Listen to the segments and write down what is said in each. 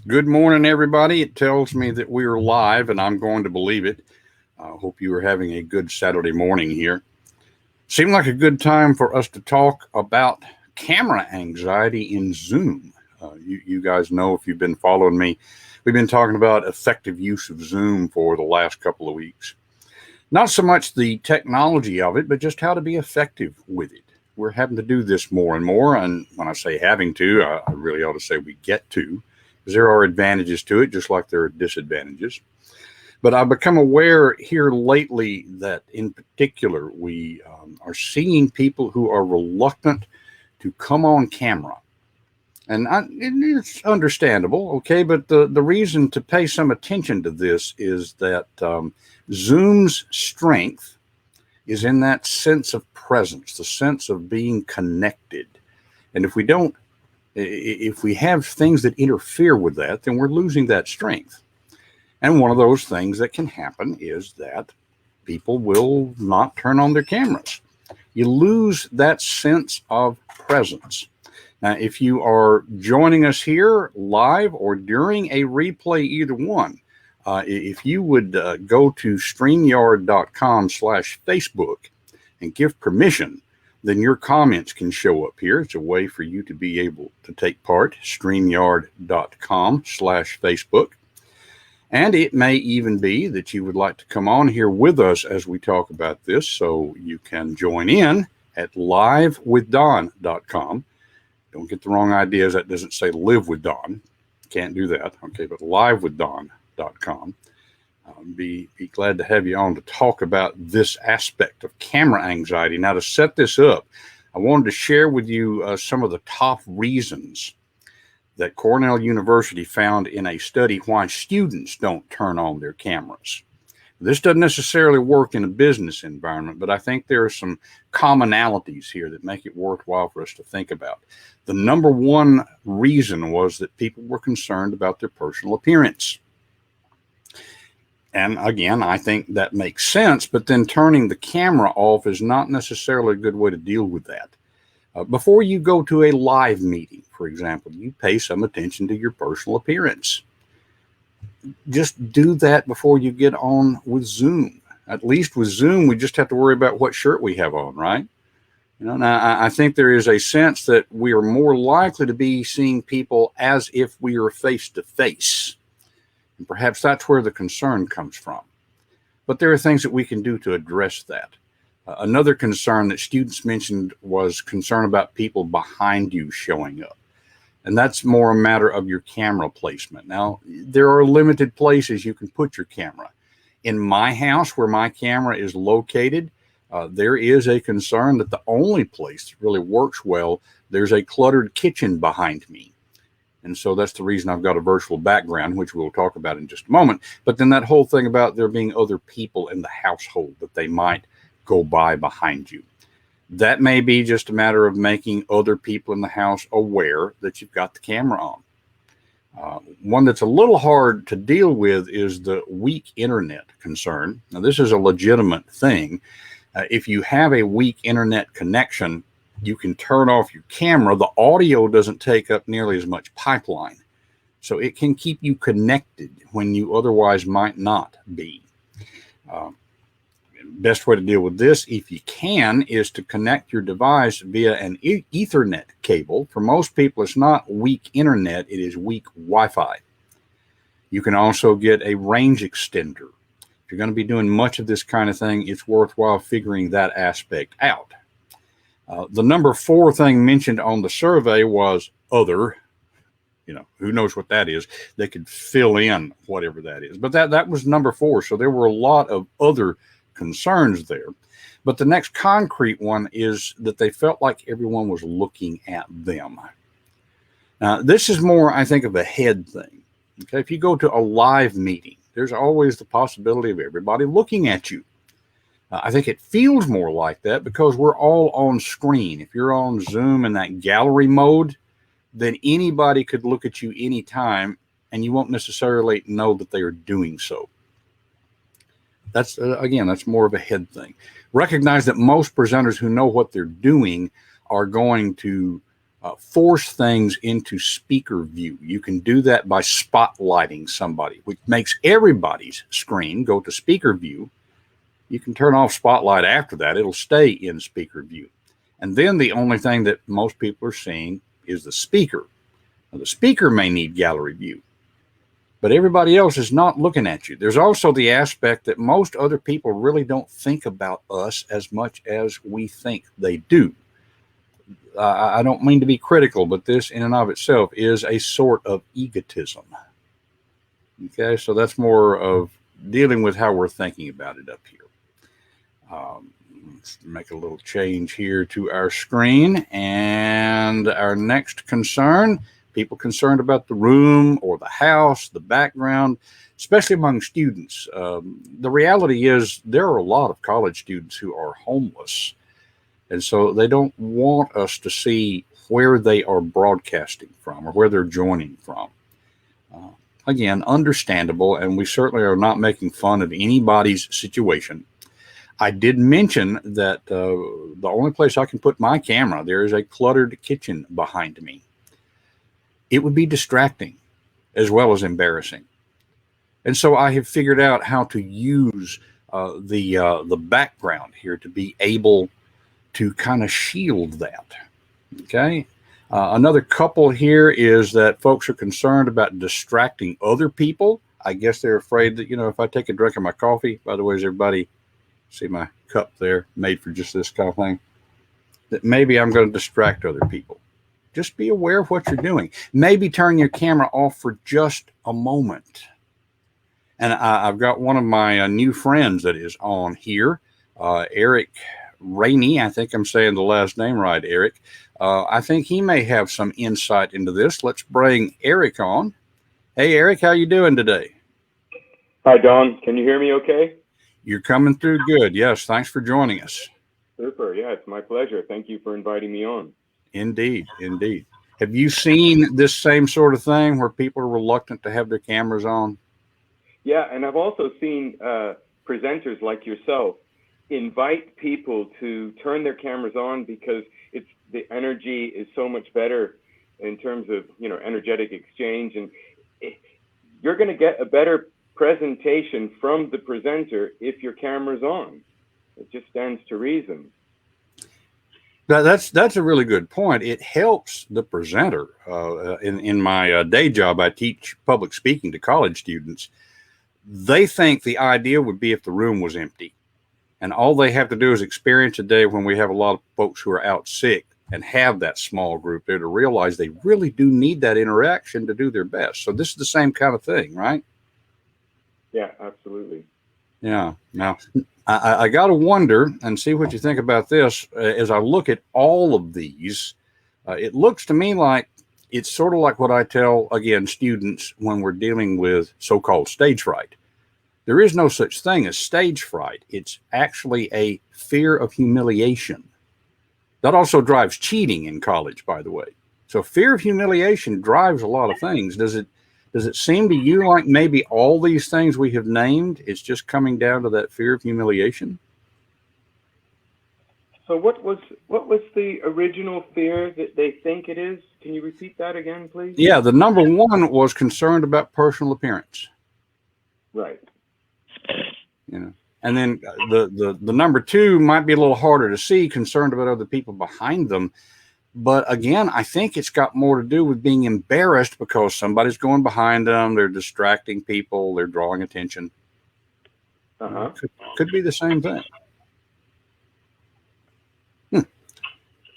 Good morning, everybody. It tells me that we are live, and I'm going to believe it. I hope you are having a good Saturday morning here. Seemed like a good time for us to talk about camera anxiety in Zoom. You guys know, if you've been following me, we've been talking about effective use of Zoom for the last couple of weeks. Not so much the technology of it, but just how to be effective with it. We're having to do this more and more, and when I say having to, I really ought to say we get to, because there are advantages to it, just like there are disadvantages. But I've become aware here lately that, in particular, we are seeing people who are reluctant to come on camera. And it's understandable, okay? But the reason to pay some attention to this is that Zoom's strength is in that sense of presence, the sense of being connected. And if we have things that interfere with that, then we're losing that strength. And one of those things that can happen is that people will not turn on their cameras. You lose that sense of presence. Now, if you are joining us here live or during a replay, either one, if you would go to StreamYard.com/Facebook and give permission, then your comments can show up here. It's a way for you to be able to take part. StreamYard.com/Facebook. And it may even be that you would like to come on here with us as we talk about this, so you can join in at livewithdon.com. Don't get the wrong ideas. That doesn't say live with Don. Can't do that. Okay, but livewithdon.com. Be glad to have you on to talk about this aspect of camera anxiety. Now, to set this up, I wanted to share with you some of the top reasons that Cornell University found in a study why students don't turn on their cameras. This doesn't necessarily work in a business environment, but I think there are some commonalities here that make it worthwhile for us to think about. The number one reason was that people were concerned about their personal appearance. And again, I think that makes sense, but then turning the camera off is not necessarily a good way to deal with that. Before you go to a live meeting, for example, you pay some attention to your personal appearance. Just do that before you get on with Zoom. At least with Zoom, we just have to worry about what shirt we have on, right? Now, I think there is a sense that we are more likely to be seeing people as if we are face to face. And perhaps that's where the concern comes from. But there are things that we can do to address that. Another concern that students mentioned was concern about people behind you showing up. And that's more a matter of your camera placement. Now, there are limited places you can put your camera. In my house, where my camera is located, there is a concern that the only place that really works well, there's a cluttered kitchen behind me. And so that's the reason I've got a virtual background, which we'll talk about in just a moment. But then that whole thing about there being other people in the household that they might go by behind you. That may be just a matter of making other people in the house aware that you've got the camera on. One that's a little hard to deal with is the weak internet concern. Now, this is a legitimate thing. If you have a weak internet connection, you can turn off your camera. The audio doesn't take up nearly as much pipeline. So it can keep you connected when you otherwise might not be. Best way to deal with this, if you can, is to connect your device via an Ethernet cable. For most people, it's not weak internet, it is weak Wi-Fi. You can also get a range extender. If you're going to be doing much of this kind of thing, it's worthwhile figuring that aspect out. The number 4 thing mentioned on the survey was other. Who knows what that is? They could fill in whatever that is. But that was number 4. So there were a lot of other concerns there. But the next concrete one is that they felt like everyone was looking at them. Now, this is more, I think, of a head thing. Okay, if you go to a live meeting, there's always the possibility of everybody looking at you. I think it feels more like that because we're all on screen. If you're on Zoom in that gallery mode, then anybody could look at you anytime, and you won't necessarily know that they are doing so. That's, again, that's more of a head thing. Recognize that most presenters who know what they're doing are going to force things into speaker view. You can do that by spotlighting somebody, which makes everybody's screen go to speaker view. You can turn off spotlight after that. It'll stay in speaker view. And then the only thing that most people are seeing is the speaker. Now, the speaker may need gallery view, but everybody else is not looking at you. There's also the aspect that most other people really don't think about us as much as we think they do. I don't mean to be critical, but this in and of itself is a sort of egotism. Okay, so that's more of dealing with how we're thinking about it up here. Let's make a little change here to our screen. And our next concern, people concerned about the room or the house, the background, especially among students. The reality is there are a lot of college students who are homeless. And so they don't want us to see where they are broadcasting from or where they're joining from. Again, understandable, and we certainly are not making fun of anybody's situation. I did mention that the only place I can put my camera, there is a cluttered kitchen behind me. It would be distracting as well as embarrassing. And so I have figured out how to use the background here to be able to kind of shield that. Okay. Another couple here is that folks are concerned about distracting other people. I guess they're afraid that, if I take a drink of my coffee, by the way, does everybody see my cup there made for just this kind of thing? That maybe I'm going to distract other people. Just be aware of what you're doing. Maybe turn your camera off for just a moment. And I've got one of my new friends that is on here, Erick. Rainey, I think I'm saying the last name right, Erick. I think he may have some insight into this. Let's bring Erick on. Hey, Erick, how you doing today? Hi, Don. Can you hear me okay? You're coming through good. Yes, thanks for joining us. Super. Yeah, it's my pleasure. Thank you for inviting me on. Indeed, indeed. Have you seen this same sort of thing where people are reluctant to have their cameras on? Yeah, and I've also seen presenters like yourself invite people to turn their cameras on because the energy is so much better in terms of energetic exchange, and you're going to get a better presentation from the presenter if your camera's on. It just stands to reason. That's a really good point. It helps the presenter. In my day job, I teach public speaking to college students. They think the idea would be if the room was empty. And all they have to do is experience a day when we have a lot of folks who are out sick and have that small group there to realize they really do need that interaction to do their best. So this is the same kind of thing, right? Yeah, absolutely. Yeah. Now, I got to wonder and see what you think about this. As I look at all of these, it looks to me like it's sort of like what I tell, again, students when we're dealing with so-called stage fright. There is no such thing as stage fright. It's actually a fear of humiliation. That also drives cheating in college, by the way. So fear of humiliation drives a lot of things. Does it seem to you like maybe all these things we have named, it's just coming down to that fear of humiliation? So what was the original fear that they think it is? Can you repeat that again, please? Yeah, the number one was concerned about personal appearance. Right. And then the number two might be a little harder to see, concerned about other people behind them. But again, I think it's got more to do with being embarrassed because somebody's going behind them, they're distracting people, they're drawing attention. Could be the same thing.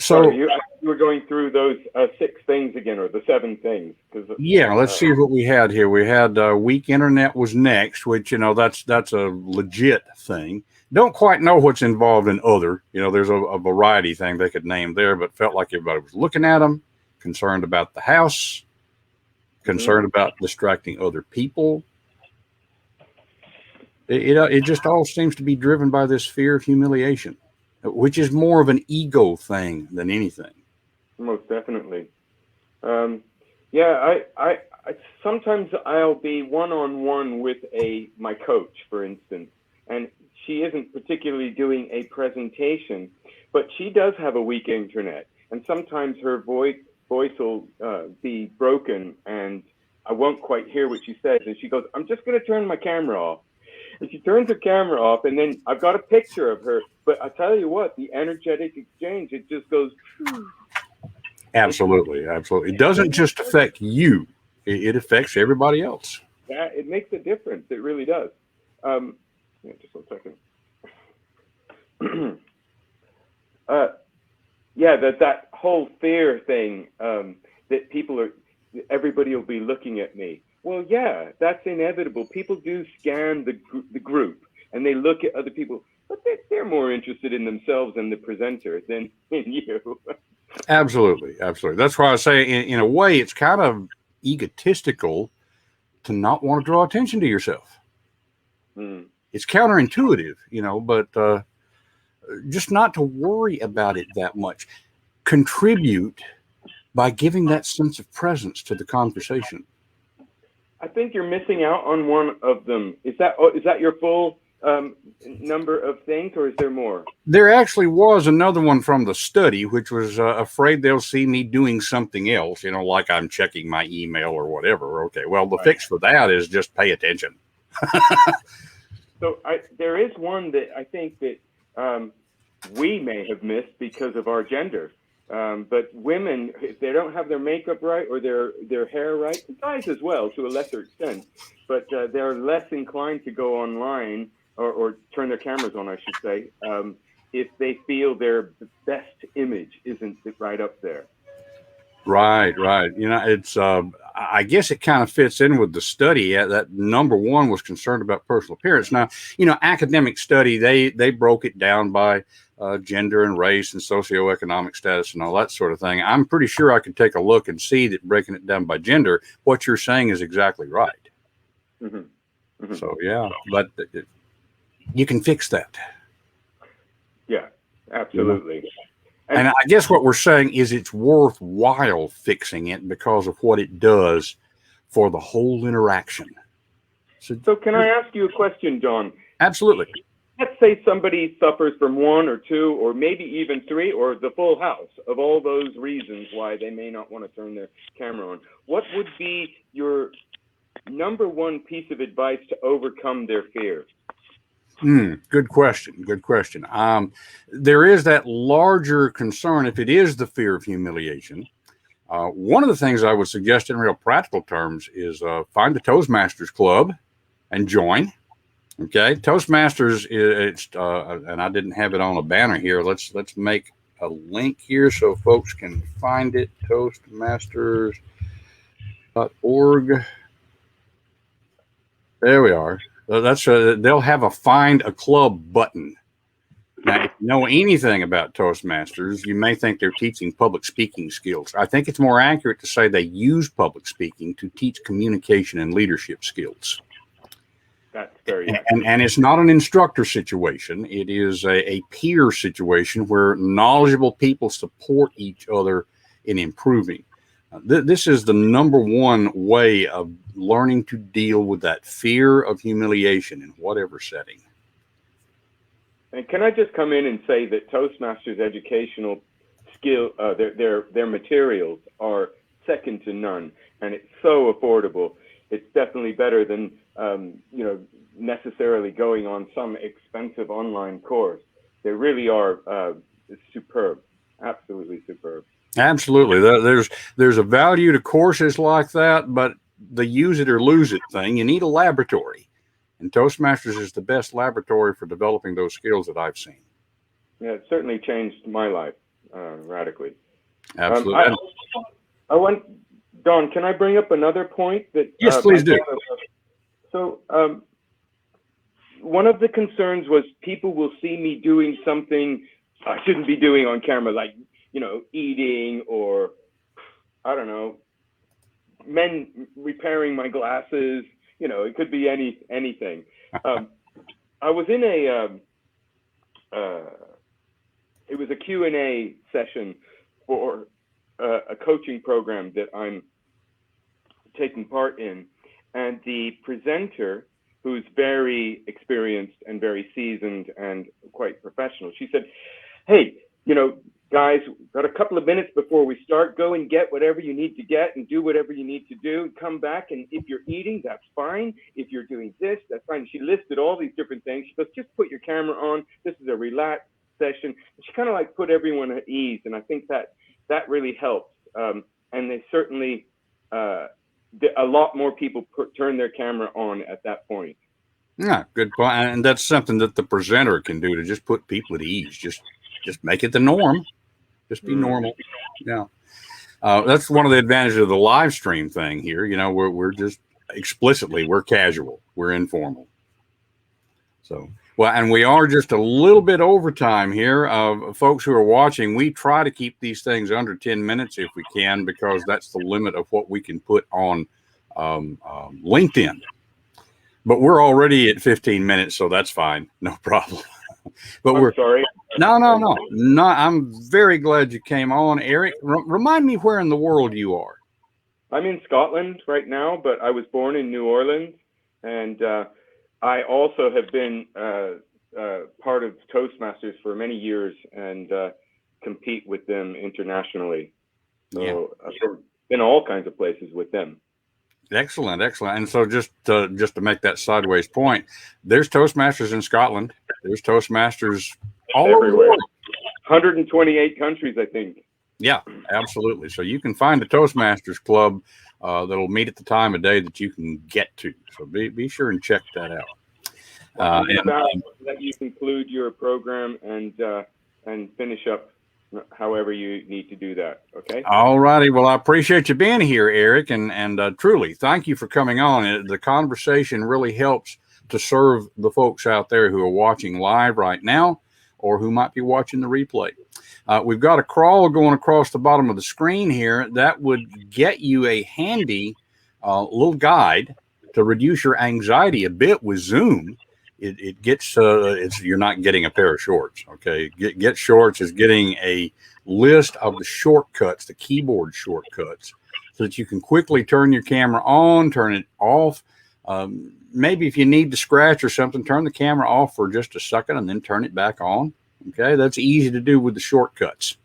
So you were going through those 6 things again, or the 7 things. Yeah, let's see what we had here. We had weak internet was next, which, that's a legit thing. Don't quite know what's involved in other. There's a variety thing they could name there, but felt like everybody was looking at them, concerned about the house, concerned about distracting other people. It just all seems to be driven by this fear of humiliation, which is more of an ego thing than anything. Most definitely. Yeah, I sometimes I'll be one-on-one with my coach, for instance, and she isn't particularly doing a presentation, but she does have a weak internet, and sometimes her voice voice will be broken and I won't quite hear what she says. And she goes, I'm just going to turn my camera off. And she turns her camera off, and then I've got a picture of her. But I tell you what, the energetic exchange, it just goes. Absolutely, absolutely. It doesn't just affect you; it affects everybody else. Yeah, it makes a difference. It really does. Yeah, just 1 second. Yeah, that whole fear thing, that everybody will be looking at me. Well, yeah, that's inevitable. People do scan the group and they look at other people, but they're more interested in themselves and the presenter than in you. Absolutely, absolutely. That's why I say, in a way, it's kind of egotistical to not want to draw attention to yourself. It's counterintuitive, but just not to worry about it that much. Contribute by giving that sense of presence to the conversation. I think you're missing out on one of them. Is that your full number of things, or is there more? There actually was another one from the study, which was afraid they'll see me doing something else, like I'm checking my email or whatever. Okay, well, the fix for that is just pay attention. So there is one that I think that we may have missed because of our gender. But women, if they don't have their makeup right or their hair right, guys as well to a lesser extent, but they're less inclined to go online or turn their cameras on, I should say, if they feel their best image isn't right up there. Right. It's I guess it kind of fits in with the study that number one was concerned about personal appearance. Now, academic study, they broke it down by gender and race and socioeconomic status and all that sort of thing. I'm pretty sure I could take a look and see that breaking it down by gender, what you're saying is exactly right. Mm-hmm. Mm-hmm. So, yeah, but you can fix that. Yeah, absolutely. And I guess what we're saying is it's worthwhile fixing it because of what it does for the whole interaction. So can I ask you a question, John? Absolutely. Let's say somebody suffers from 1 or 2 or maybe even 3 or the full house of all those reasons why they may not want to turn their camera on. What would be your number one piece of advice to overcome their fear? Good question. There is that larger concern if it is the fear of humiliation. One of the things I would suggest in real practical terms is find a Toastmasters club and join. Okay, Toastmasters and I didn't have it on a banner here. Let's make a link here so folks can find it. Toastmasters.org. There we are. They'll have a find a club button. Now, if you know anything about Toastmasters, you may think they're teaching public speaking skills. I think it's more accurate to say they use public speaking to teach communication and leadership skills. That's very and it's not an instructor situation. It is a peer situation where knowledgeable people support each other in improving. This is the number one way of learning to deal with that fear of humiliation in whatever setting. And can I just come in and say that Toastmasters educational skill, their materials are second to none, and it's so affordable. It's definitely better than necessarily going on some expensive online course. They really are superb, absolutely superb. Absolutely. There's a value to courses like that, but the use it or lose it thing, you need a laboratory. And Toastmasters is the best laboratory for developing those skills that I've seen. Yeah, it certainly changed my life radically. Absolutely. Don, can I bring up another point? Yes, please do. So one of the concerns was people will see me doing something I shouldn't be doing on camera, like, eating or, I don't know, men repairing my glasses. It could be anything. I was in it was a Q&A session for a coaching program that I'm taking part in. And the presenter, who's very experienced and very seasoned and quite professional, she said, hey, guys, got a couple of minutes before we start. Go and get whatever you need to get and do whatever you need to do. Come back, and if you're eating, that's fine. If you're doing this, that's fine. She listed all these different things. She goes, just put your camera on. This is a relaxed session. She kind of like put everyone at ease, and I think that really helps. And they certainly, a lot more people turn their camera on at that point. Yeah, good point. And that's something that the presenter can do to just put people at ease. Just make it the norm. Just be normal. Yeah. That's one of the advantages of the live stream thing here. You know, we're just explicitly, we're casual, we're informal. So, well, and we are just a little bit over time here. Folks who are watching, we try to keep these things under 10 minutes if we can, because that's the limit of what we can put on LinkedIn. But we're already at 15 minutes, so that's fine. No problem. But I'm sorry. No. I'm very glad you came on, Erick. Remind me where in the world you are. I'm in Scotland right now, but I was born in New Orleans, and I also have been part of Toastmasters for many years and compete with them internationally. So I've been all kinds of places with them. Excellent. And so just to make that sideways point, there's Toastmasters in Scotland. There's Toastmasters all everywhere. Over 128 countries, I think. Yeah, absolutely. So you can find a Toastmasters club that'll meet at the time of day that you can get to. So be sure and check that out. Let you conclude your program and finish up however you need to do that. Okay. All righty. Well, I appreciate you being here, Erick, and truly thank you for coming on. The conversation really helps to serve the folks out there who are watching live right now, or who might be watching the replay. We've got a crawl going across the bottom of the screen here that would get you a handy little guide to reduce your anxiety a bit with Zoom. It gets you're not getting a pair of shorts. Okay, get shorts is getting a list of the shortcuts, the keyboard shortcuts, so that you can quickly turn your camera on, turn it off. Maybe if you need to scratch or something, turn the camera off for just a second and then turn it back on. Okay, that's easy to do with the shortcuts.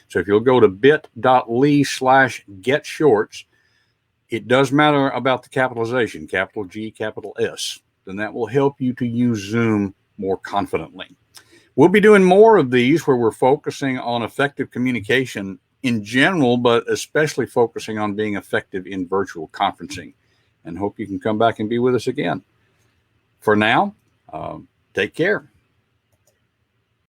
So if you'll go to bit.ly/getshorts, it does matter about the capitalization, capital G, capital S. Then that will help you to use Zoom more confidently. We'll be doing more of these where we're focusing on effective communication in general, but especially focusing on being effective in virtual conferencing. And hope you can come back and be with us again. For now, take care.